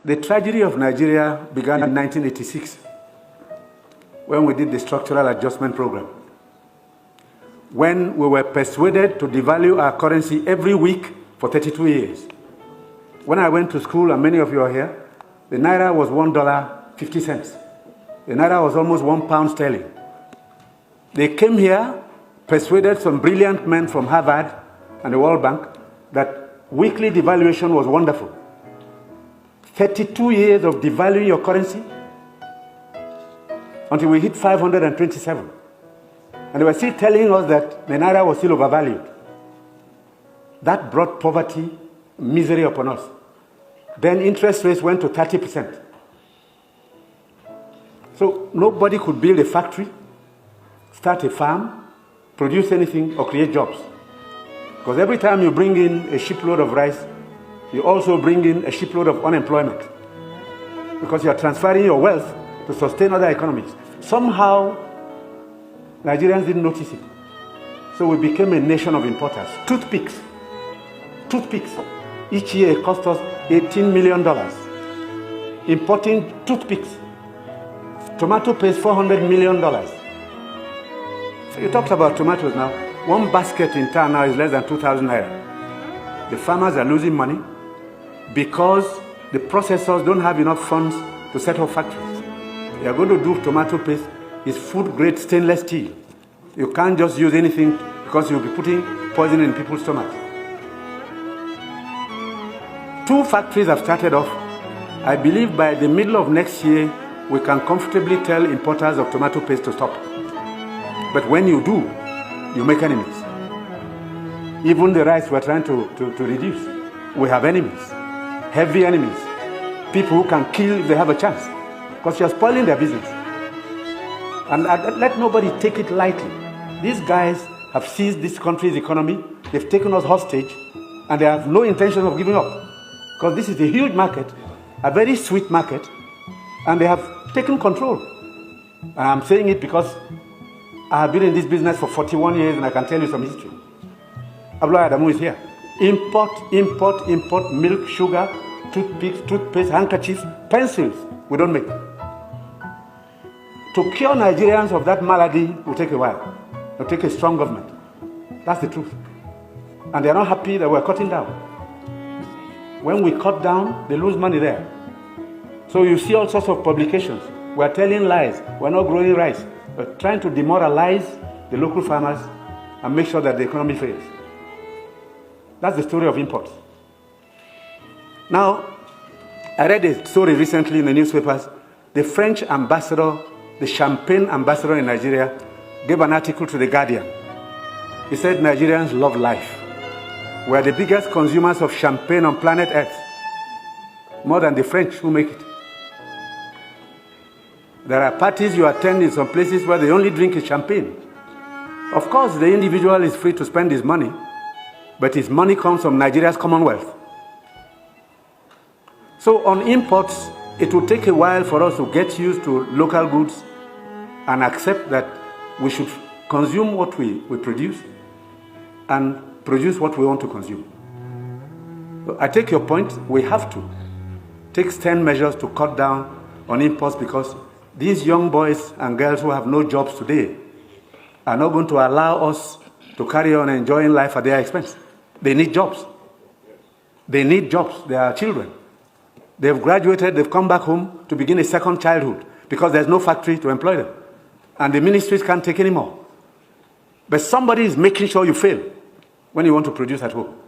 The tragedy of Nigeria began in 1986 when we did the structural adjustment program. When we were persuaded to devalue our currency every week for 32 years. When I went to school, and many of you are here, the Naira was $1.50. The Naira was almost £1 sterling. They came here, persuaded some brilliant men from Harvard and the World Bank that weekly devaluation was wonderful. 32 years of devaluing your currency until we hit 527. And they were still telling us that the Naira was still overvalued. That brought poverty, misery upon us. Then interest rates went to 30%. So nobody could build a factory, start a farm, produce anything, or create jobs. Because every time you bring in a shipload of rice, you also bring in a shipload of unemployment. Because you are transferring your wealth to sustain other economies. Somehow, Nigerians didn't notice it. So we became a nation of importers. Toothpicks. Each year it cost us $18 million. Importing toothpicks. Tomato paste, $400 million. So you talked about tomatoes now. One basket in town now is less than 2,000 naira. The farmers are losing money because the processors don't have enough funds to set up factories. They are going to do tomato paste. It's food-grade stainless steel. You can't just use anything because you'll be putting poison in people's stomachs. 2 factories have started off. I believe by the middle of next year, we can comfortably tell importers of tomato paste to stop. But when you do, you make enemies. Even the rice we're trying to reduce, we have enemies, heavy enemies, people who can kill if they have a chance, because you're spoiling their business. And let nobody take it lightly. These guys have seized this country's economy, they've taken us hostage, and they have no intention of giving up. Because this is a huge market, a very sweet market, and they have taken control. And I'm saying it because I have been in this business for 41 years and I can tell you some history. Audu Ogbeh is here. Import, milk, sugar, toothpicks, toothpaste, handkerchiefs, pencils, we don't make. To cure Nigerians of that malady will take a while. It will take a strong government. That's the truth. And they are not happy that we're cutting down. When we cut down, they lose money there. So you see all sorts of publications. We're telling lies. We're not growing rice. We're trying to demoralize the local farmers and make sure that the economy fails. That's the story of imports. Now, I read a story recently in the newspapers. The French ambassador, the champagne ambassador in Nigeria, gave an article to The Guardian. He said Nigerians love life. We're the biggest consumers of champagne on planet Earth, more than the French who make it. There are parties you attend in some places where they only drink is champagne. Of course, the individual is free to spend his money, but his money comes from Nigeria's commonwealth. So on imports, it will take a while for us to get used to local goods and accept that we should consume what we produce and produce what we want to consume. So I take your point. We have to take stern measures to cut down on imports because these young boys and girls who have no jobs today are not going to allow us to carry on enjoying life at their expense. They need jobs. They need jobs. They are children. They've graduated, they've come back home to begin a second childhood because there's no factory to employ them. And the ministries can't take any more. But somebody is making sure you fail when you want to produce at home.